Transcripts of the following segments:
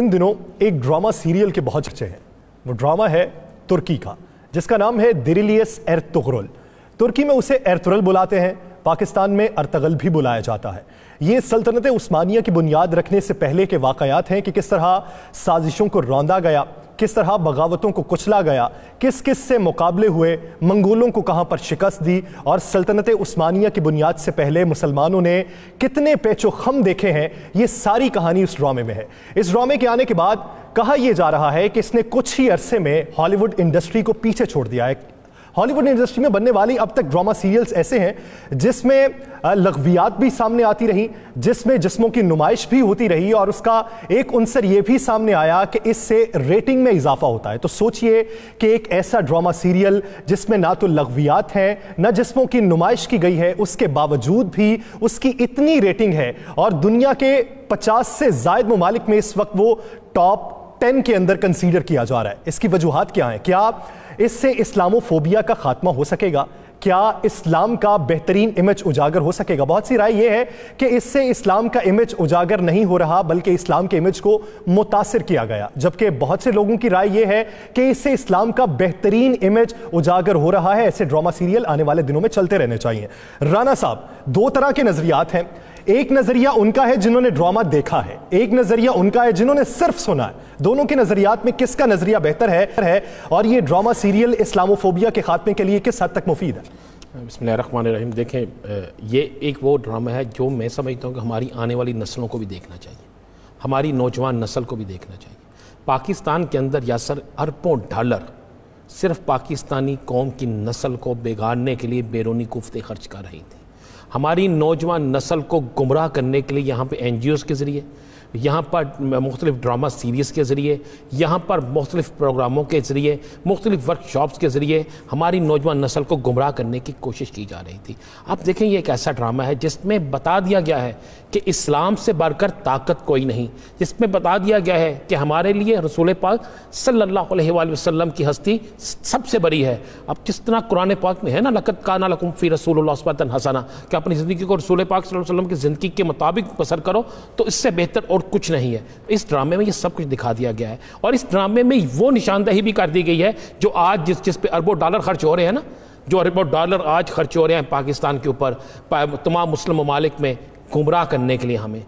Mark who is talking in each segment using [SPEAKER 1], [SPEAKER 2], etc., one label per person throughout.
[SPEAKER 1] ان دنوں ایک drama serial کے بہت چرچے ہیں. وہ ڈرامہ ہے ترکی کا جس کا نام ہے دیریلیس ارطغرل. ترکی میں اسے ارطغرل بلاتے ہیں, پاکستان میں ارطغرل بھی بلایا جاتا ہے. یہ سلطنت عثمانیہ کی بنیاد رکھنے سے پہلے کے واقعات ہیں کہ کس طرح سازشوں کو روندا گیا, کس طرح بغاوتوں کو کچلا گیا, کس کس سے مقابلے ہوئے, منگولوں کو کہاں پر شکست دی, اور سلطنت عثمانیہ کی بنیاد سے پہلے مسلمانوں نے کتنے پیچ و خم دیکھے ہیں. یہ ساری کہانی اس ڈرامے میں ہے. اس ڈرامے کے آنے کے بعد کہا یہ جا رہا ہے کہ اس نے کچھ ہی عرصے میں ہالی ووڈ انڈسٹری کو پیچھے چھوڑ دیا ہے. ہالی ووڈ انڈسٹری میں بننے والی اب تک ڈرامہ سیریلز ایسے ہیں جس میں لغویات بھی سامنے آتی رہی, جس میں جسموں کی نمائش بھی ہوتی رہی, اور اس کا ایک عنصر یہ بھی سامنے آیا کہ اس سے ریٹنگ میں اضافہ ہوتا ہے. تو سوچئے کہ ایک ایسا ڈرامہ سیریل جس میں نہ تو لغویات ہیں نہ جسموں کی نمائش کی گئی ہے, اس کے باوجود بھی اس کی اتنی ریٹنگ ہے, اور دنیا کے 50 سے زائد ممالک میں اس وقت وہ ٹاپ 10 کے اندر کنسیڈر کیا جا رہا ہے. اس کی وجوہات کیا ہیں؟ کیا اس سے اسلاموفوبیا کا خاتمہ ہو سکے گا؟ کیا اسلام کا بہترین امیج اجاگر ہو سکے گا؟ بہت سی رائے یہ ہے کہ اس سے اسلام کا امیج اجاگر نہیں ہو رہا بلکہ اسلام کے امیج کو متاثر کیا گیا, جبکہ بہت سے لوگوں کی رائے یہ ہے کہ اس سے اسلام کا بہترین امیج اجاگر ہو رہا ہے. ایسے ڈرامہ سیریل آنے والے دنوں میں چلتے رہنے چاہیے. رانا صاحب, دو طرح کے نظریات ہیں. ایک نظریہ ان کا ہے جنہوں نے ڈرامہ دیکھا ہے, ایک نظریہ ان کا ہے جنہوں نے صرف سنا ہے. دونوں کے نظریات میں کس کا نظریہ بہتر ہے, اور یہ ڈرامہ سیریل اسلاموفوبیا کے خاتمے کے لیے کس حد تک مفید ہے؟
[SPEAKER 2] بسم اللہ الرحمن الرحیم. دیکھیں, یہ ایک وہ ڈرامہ ہے جو میں سمجھتا ہوں کہ ہماری آنے والی نسلوں کو بھی دیکھنا چاہیے, ہماری نوجوان نسل کو بھی دیکھنا چاہیے. پاکستان کے اندر یاسر اربوں ڈالر صرف پاکستانی قوم کی نسل کو بگاڑنے کے لیے بیرونی کوفتے خرچ کر رہی تھی. ہماری نوجوان نسل کو گمراہ کرنے کے لیے یہاں پہ این جی اوز کے ذریعے, یہاں پر مختلف ڈرامہ سیریز کے ذریعے, یہاں پر مختلف پروگراموں کے ذریعے, مختلف ورک شاپس کے ذریعے ہماری نوجوان نسل کو گمراہ کرنے کی کوشش کی جا رہی تھی. آپ دیکھیں, یہ ایک ایسا ڈرامہ ہے جس میں بتا دیا گیا ہے کہ اسلام سے بڑھ کر طاقت کوئی نہیں, جس میں بتا دیا گیا ہے کہ ہمارے لیے رسول پاک صلی اللہ علیہ وآلہ وسلم کی ہستی سب سے بڑی ہے. اب جس طرح قرآن پاک میں ہے نا, لقد کان لکم فی رسول اللہ اسوۃ حسنہ, کہ اپنی زندگی کو رسول پاک صلی اللہ علیہ وسلم کی زندگی کے مطابق بسر کرو, تو اس سے بہتر اور کچھ نہیں ہے. اس ڈرامے میں یہ سب کچھ دکھا دیا گیا ہے, اور اس ڈرامے میں وہ نشاندہی بھی کر دی گئی ہے جو آج جس پہ اربوں ڈالر خرچ ہو رہے ہیں نا, جو اربوں ڈالر آج خرچ ہو رہے ہیں پاکستان کے اوپر, تمام مسلم ممالک میں گمراہ کرنے کے لیے, ہمیں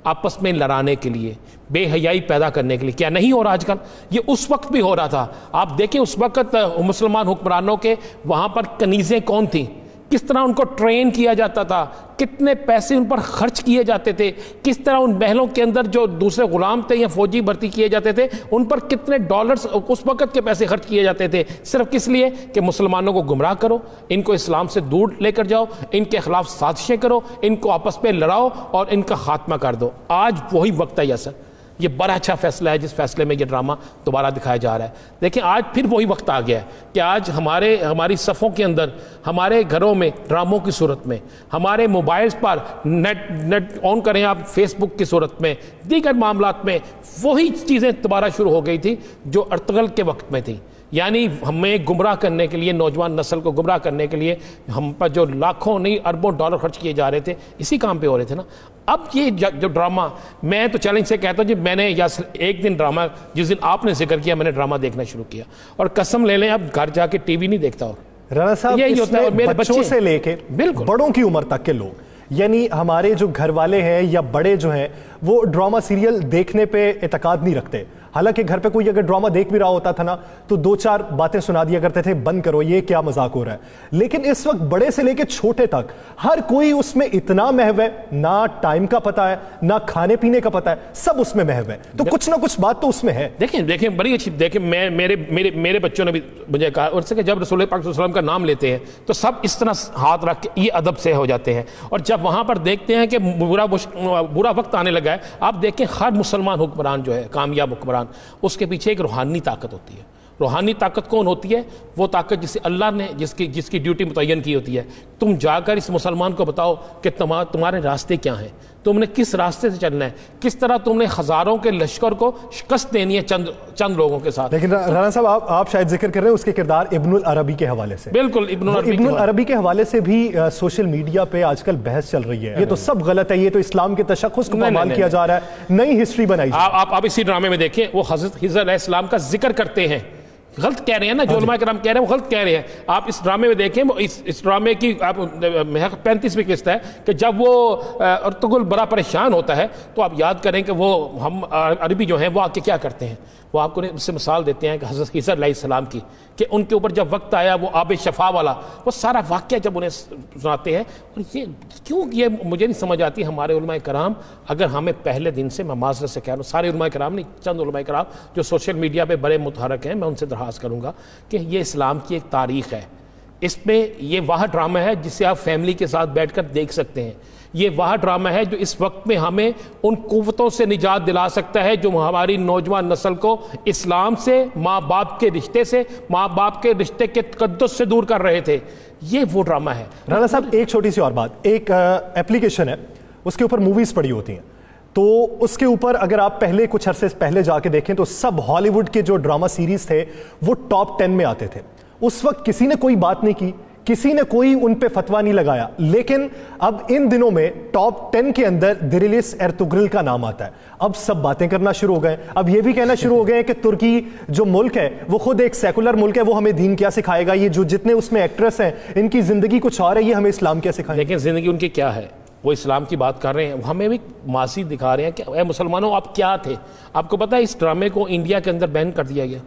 [SPEAKER 2] آپس میں لڑانے کے لیے, بے حیائی پیدا کرنے کے لیے. کیا نہیں ہو رہا آج کل؟ یہ اس وقت بھی ہو رہا تھا. آپ دیکھیں اس وقت مسلمان حکمرانوں کے وہاں پر کنیزیں کون تھیں, کس طرح ان کو ٹرین کیا جاتا تھا, کتنے پیسے ان پر خرچ کیے جاتے تھے, کس طرح ان محلوں کے اندر جو دوسرے غلام تھے یا فوجی بھرتی کیے جاتے تھے ان پر کتنے ڈالرز اس وقت کے پیسے خرچ کیے جاتے تھے, صرف کس لیے کہ مسلمانوں کو گمراہ کرو, ان کو اسلام سے دور لے کر جاؤ, ان کے خلاف سازشیں کرو, ان کو آپس میں لڑاؤ اور ان کا خاتمہ کر دو. آج وہی وقت ہے یسر, یہ بڑا اچھا فیصلہ ہے جس فیصلے میں یہ ڈرامہ دوبارہ دکھایا جا رہا ہے. دیکھیں, آج پھر وہی وقت آ گیا ہے کہ آج ہماری صفوں کے اندر, ہمارے گھروں میں ڈراموں کی صورت میں, ہمارے موبائلز پر نیٹ آن کریں آپ, فیس بک کی صورت میں, دیگر معاملات میں وہی چیزیں دوبارہ شروع ہو گئی تھی جو ارطغرل کے وقت میں تھی. یعنی ہمیں گمراہ کرنے کے لیے, نوجوان نسل کو گمراہ کرنے کے لیے ہم پر جو لاکھوں نہیں اربوں ڈالر خرچ کیے جا رہے تھے, اسی کام پہ ہو رہے تھے نا. اب یہ جو ڈرامہ, میں تو چیلنج سے کہتا ہوں جی, میں نے ایک دن ڈرامہ, جس دن آپ نے ذکر کیا, میں نے ڈرامہ دیکھنا شروع کیا, اور قسم لے لیں اب گھر جا کے ٹی وی نہیں دیکھتا. اور
[SPEAKER 1] رانا صاحب, اس میں بچوں سے لے کے بڑوں کی عمر تک کے لوگ, یعنی ہمارے جو گھر والے ہیں یا بڑے جو ہیں, وہ ڈرامہ سیریل دیکھنے پہ اعتقاد نہیں رکھتے. حالانکہ گھر پہ کوئی اگر ڈرامہ دیکھ بھی رہا ہوتا تھا نا تو 2-4 باتیں سنا دیا کرتے تھے, بند کرو, یہ کیا مذاق ہو رہا ہے. لیکن اس وقت بڑے سے لے کے چھوٹے تک ہر کوئی اس میں اتنا محو ہے, نہ ٹائم کا پتہ ہے نہ کھانے پینے کا پتہ ہے, سب اس میں محو ہے. تو کچھ نہ کچھ بات تو اس میں ہے.
[SPEAKER 2] دیکھیں بڑی اچھی, دیکھیں میرے بچوں نے بھی مجھے کہا, اور کہ جب رسول پاک صلی اللہ علیہ وسلم کا نام لیتے ہیں تو سب اس طرح ہاتھ رکھ کے یہ ادب سے ہو جاتے ہیں, اور جب وہاں پر دیکھتے ہیں کہ برا وقت آنے لگا ہے, آپ دیکھیں ہر مسلمان حکمران جو ہے, کامیاب حکمران, اس کے پیچھے ایک روحانی طاقت ہوتی ہے. روحانی طاقت کون ہوتی ہے؟ وہ طاقت جسے اللہ نے جس کی ڈیوٹی متعین کی ہوتی ہے. تم جا کر اس مسلمان کو بتاؤ کہ تمہارے راستے کیا ہیں, تم نے کس راستے سے چلنا ہے, کس طرح تم نے ہزاروں کے لشکر کو شکست دینی ہے چند لوگوں کے ساتھ.
[SPEAKER 1] لیکن رانا صاحب آپ شاید ذکر کر رہے ہیں اس کے کردار ابن العربی کے حوالے سے.
[SPEAKER 2] بالکل,
[SPEAKER 1] ابن العربی کے حوالے سے بھی سوشل میڈیا پہ آج کل بحث چل رہی ہے, یہ تو سب غلط ہے, یہ تو اسلام کے تشخص کو پامال کیا جا رہا ہے, نئی ہسٹری بنائی.
[SPEAKER 2] آپ اسی ڈرامے میں دیکھیں وہ حضرت خضر علیہ السلام کا ذکر کرتے ہیں, غلط کہہ رہے ہیں نا, جو علماء کرام کہہ رہے ہیں وہ غلط کہہ رہے ہیں. آپ اس ڈرامے میں دیکھیں, اس ڈرامے کی 35ویں قسط ہے کہ جب وہ ارطغرل بڑا پریشان ہوتا ہے تو آپ یاد کریں کہ وہ ہم عربی جو ہیں وہ آ کے کیا کرتے ہیں, وہ آپ کو اس سے مثال دیتے ہیں کہ حضرت خضر علیہ السلام کی, کہ ان کے اوپر جب وقت آیا وہ آب شفا والا, وہ سارا واقعہ جب انہیں سناتے ہیں. اور یہ کیوں, یہ مجھے نہیں سمجھ آتی. ہمارے علماء کرام اگر ہمیں پہلے دن سے, میں معذرت سے کہہ رہا ہوں, سارے علماء کرام نہیں, چند علماء کرام جو سوشل میڈیا پہ بڑے متحرک ہیں, میں ان سے درخواست کروں گا کہ یہ اسلام کی ایک تاریخ ہے, اس میں یہ وہ ڈرامہ ہے جسے آپ فیملی کے ساتھ بیٹھ کر دیکھ سکتے ہیں. یہ وہ ڈرامہ ہے جو اس وقت میں ہمیں ان قوتوں سے نجات دلا سکتا ہے جو ہماری نوجوان نسل کو اسلام سے, ماں باپ کے رشتے سے, ماں باپ کے رشتے کے تقدس سے دور کر رہے تھے. یہ وہ ڈرامہ ہے.
[SPEAKER 1] رانا صاحب ایک چھوٹی سی اور بات, ایک اپلیکیشن ہے, اس کے اوپر موویز پڑی ہوتی ہیں, تو اس کے اوپر اگر آپ پہلے کچھ عرصے پہلے جا کے دیکھیں تو سب ہالی ووڈ کے جو ڈراما سیریز تھے وہ ٹاپ 10 میں آتے تھے. اس وقت کسی نے کوئی بات نہیں کی, کسی نے کوئی ان پہ فتویٰ نہیں لگایا, لیکن اب ان دنوں میں ٹاپ 10 کے اندر دریلیس ارطغرل کا نام آتا ہے. اب سب باتیں کرنا شروع ہو گئے, اب یہ بھی کہنا شروع ہو گئے کہ ترکی جو ملک ہے وہ خود ایک سیکولر ملک ہے, وہ ہمیں دین کیا سکھائے گا, یہ جو جتنے اس میں ایکٹریس ہیں ان کی زندگی کچھ اور ہے, یہ ہمیں اسلام کیا سکھائے.
[SPEAKER 2] لیکن زندگی ان کی کیا ہے, وہ اسلام کی بات کر رہے ہیں, ہمیں بھی ماضی دکھا رہے ہیں کہ اے مسلمانوں آپ کیا تھے. آپ کو پتہ ہے اس ڈرامے کو انڈیا کے اندر بین کر دیا گیا.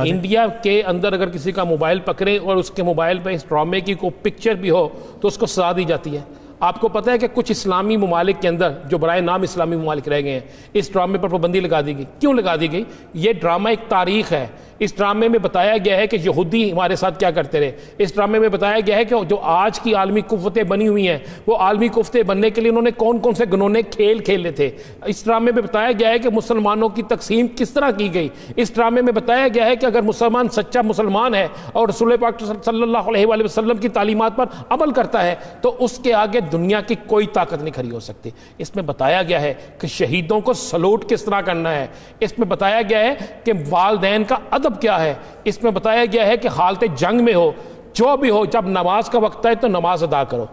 [SPEAKER 2] انڈیا کے اندر اگر کسی کا موبائل پکڑے اور اس کے موبائل پہ اس ڈرامے کی کوئی پکچر بھی ہو تو اس کو سزا دی جاتی ہے. آپ کو پتہ ہے کہ کچھ اسلامی ممالک کے اندر جو برائے نام اسلامی ممالک رہ گئے ہیں, اس ڈرامے پر پابندی لگا دی گئی. کیوں لگا دی گئی؟ یہ ڈرامہ ایک تاریخ ہے. اس ڈرامے میں بتایا گیا ہے کہ یہودی ہمارے ساتھ کیا کرتے رہے. اس ڈرامے میں بتایا گیا ہے کہ جو آج کی عالمی قوتیں بنی ہوئی ہیں وہ عالمی قوتیں بننے کے لیے انہوں نے کون کون سے گنونے کھیل کھیلے تھے. اس ڈرامے میں بتایا گیا ہے کہ مسلمانوں کی تقسیم کس طرح کی گئی. اس ڈرامے میں بتایا گیا ہے کہ اگر مسلمان سچا مسلمان ہے اور رسول پاک صلی اللہ علیہ وآلہ وسلم کی تعلیمات پر عمل کرتا ہے تو اس کے آگے دنیا کی کوئی طاقت نہیں کھڑی ہو سکتی. اس میں بتایا گیا ہے کہ شہیدوں کو سلوٹ کس طرح کرنا ہے. اس میں بتایا گیا ہے کہ والدین کا ادب کیا ہے. اس میں بتایا گیا ہے کہ حالت جنگ میں ہو, جو بھی ہو, جب نماز کا وقت ہے تو نماز ادا کرو.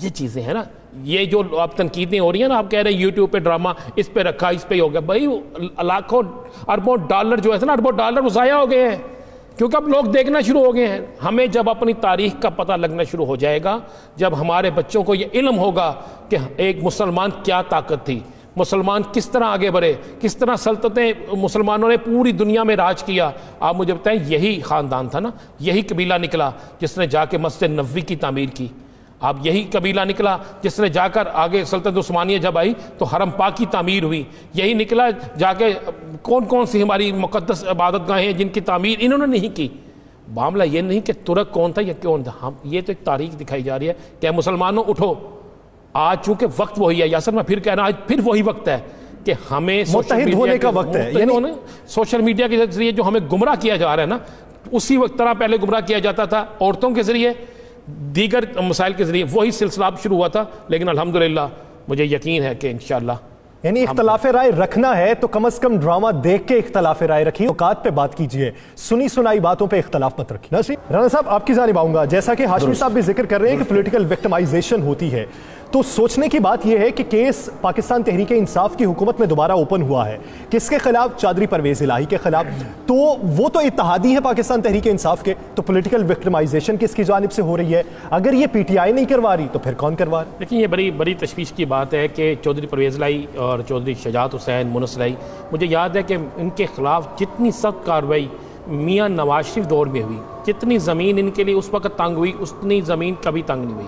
[SPEAKER 2] یہ چیزیں ہیں نا, یہ جو اب تنقیدیں ہو رہی ہیں نا, آپ کہہ رہے ہیں یوٹیوب پہ ڈرامہ اس پہ رکھا, اس پہ ہی ہو گیا. بھائی لاکھوں اربوں ڈالر جو ہے نا, اربوں ڈالر وہ ضائع ہو گئے ہیں کیونکہ اب لوگ دیکھنا شروع ہو گئے ہیں. ہمیں جب اپنی تاریخ کا پتہ لگنا شروع ہو جائے گا, جب ہمارے بچوں کو یہ علم ہوگا کہ ایک مسلمان کیا طاقت تھی, مسلمان کس طرح آگے بڑھے, کس طرح سلطنتیں مسلمانوں نے پوری دنیا میں راج کیا. آپ مجھے بتائیں, یہی خاندان تھا نا, یہی قبیلہ نکلا جس نے جا کے مسجد نبوی کی تعمیر کی. آپ یہی قبیلہ نکلا جس نے جا کر آگے سلطنت عثمانیہ جب آئی تو حرم پاک کی تعمیر ہوئی. یہی نکلا جا کے کون کون سی ہماری مقدس عبادت گاہیں ہیں جن کی تعمیر انہوں نے نہیں کی. معاملہ یہ نہیں کہ ترک کون تھا یا کون تھا, ہم یہ تو ایک تاریخ دکھائی جا رہی ہے کہ مسلمانوں اٹھو. آج چونکہ وقت وہی ہے, یاسر میں پھر کہہ رہا ہوں, آج پھر وہی وقت ہے کہ ہمیں
[SPEAKER 1] متحد ہونے کا وقت ہے.
[SPEAKER 2] یعنی سوشل میڈیا کے ذریعے جو ہمیں گمراہ کیا جا رہا ہے نا, اسی وقت طرح پہلے گمراہ کیا جاتا تھا عورتوں کے ذریعے, دیگر مسائل کے ذریعے, وہی سلسلہ شروع ہوا تھا. لیکن الحمدللہ مجھے یقین ہے کہ انشاءاللہ
[SPEAKER 1] یعنی اختلاف رائے رکھنا ہے تو کم از کم ڈرامہ دیکھ کے اختلاف رائے رکھیے, اوقات پہ بات کیجئے, سنی سنائی باتوں پہ اختلاف مت رکھیے. رانا صاحب آپ کی جانب آؤں گا, جیسا کہ ہاشمی صاحب بھی ذکر کر رہے ہیں کہ پولیٹیکل وکٹمائزیشن ہوتی ہے, تو سوچنے کی بات یہ ہے کہ کیس پاکستان تحریک انصاف کی حکومت میں دوبارہ اوپن ہوا ہے. کس کے خلاف؟ چادری پرویز الہی کے خلاف. تو وہ تو اتحادی ہے پاکستان تحریک انصاف کے, تو پولیٹیکل وکٹمائزیشن کس کی جانب سے ہو رہی ہے؟ اگر یہ پی ٹی آئی نہیں کروا رہی تو پھر کون کروا رہا؟
[SPEAKER 2] لیکن یہ بڑی تشویش کی بات ہے کہ چودھری پرویز الہی اور چودھری شجاعت حسین, مونس الہی, مجھے یاد ہے کہ ان کے خلاف جتنی سخت کارروائی میاں نواز شریف دور میں ہوئی, جتنی زمین ان کے لیے اس وقت تنگ ہوئی اتنی زمین کبھی تنگ نہیں ہوئی.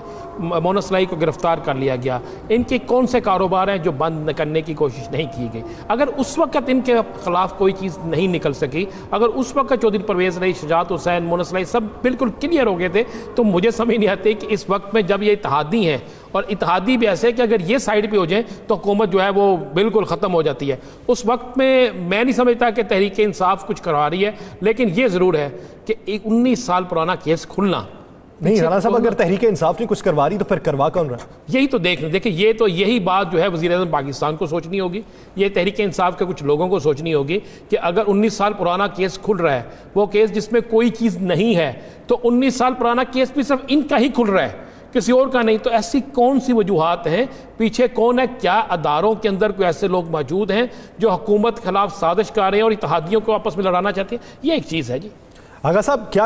[SPEAKER 2] مونس الہی کو گرفتار کر لیا گیا. ان کے کون سے کاروبار ہیں جو بند کرنے کی کوشش نہیں کی گئی؟ اگر اس وقت ان کے خلاف کوئی چیز نہیں نکل سکی, اگر اس وقت چودھری پرویز الہی, شجاعت حسین, مونس الہی سب بالکل کلیئر ہو گئے تھے, تو مجھے سمجھ نہیں آتی کہ اس وقت میں جب یہ اتحادی ہیں, اور اتحادی بھی ایسے کہ اگر یہ سائیڈ پہ ہو جائیں تو حکومت جو ہے وہ بالکل ختم ہو جاتی ہے. اس وقت میں نہیں سمجھتا کہ تحریک انصاف کچھ کروا رہی ہے. لیکن یہ ضرور ہے کہ ایک 19 سال پرانا کیس کھلنا,
[SPEAKER 1] نہیں رانا صاحب اگر تحریک انصاف نے کچھ کروا رہی تو پھر کروا کون رہا؟
[SPEAKER 2] یہی تو دیکھیں یہ تو یہی بات جو ہے وزیر اعظم پاکستان کو سوچنی ہوگی، یہ تحریک انصاف کے کچھ لوگوں کو سوچنی ہوگی کہ اگر 19 سال پرانا کیس کھل رہا ہے، وہ کیس جس میں کوئی چیز نہیں ہے، تو 19 سال پرانا کیس بھی صرف ان کا ہی کھل رہا ہے، کسی اور کا نہیں. تو ایسی کون سی وجوہات ہیں، پیچھے کون ہے؟ کیا اداروں کے اندر کوئی ایسے لوگ موجود ہیں جو حکومت کے خلاف سازش کر رہے ہیں اور اتحادیوں کو آپس میں لڑانا چاہتے ہیں؟ یہ ایک چیز ہے جی.
[SPEAKER 1] آغا صاحب کیا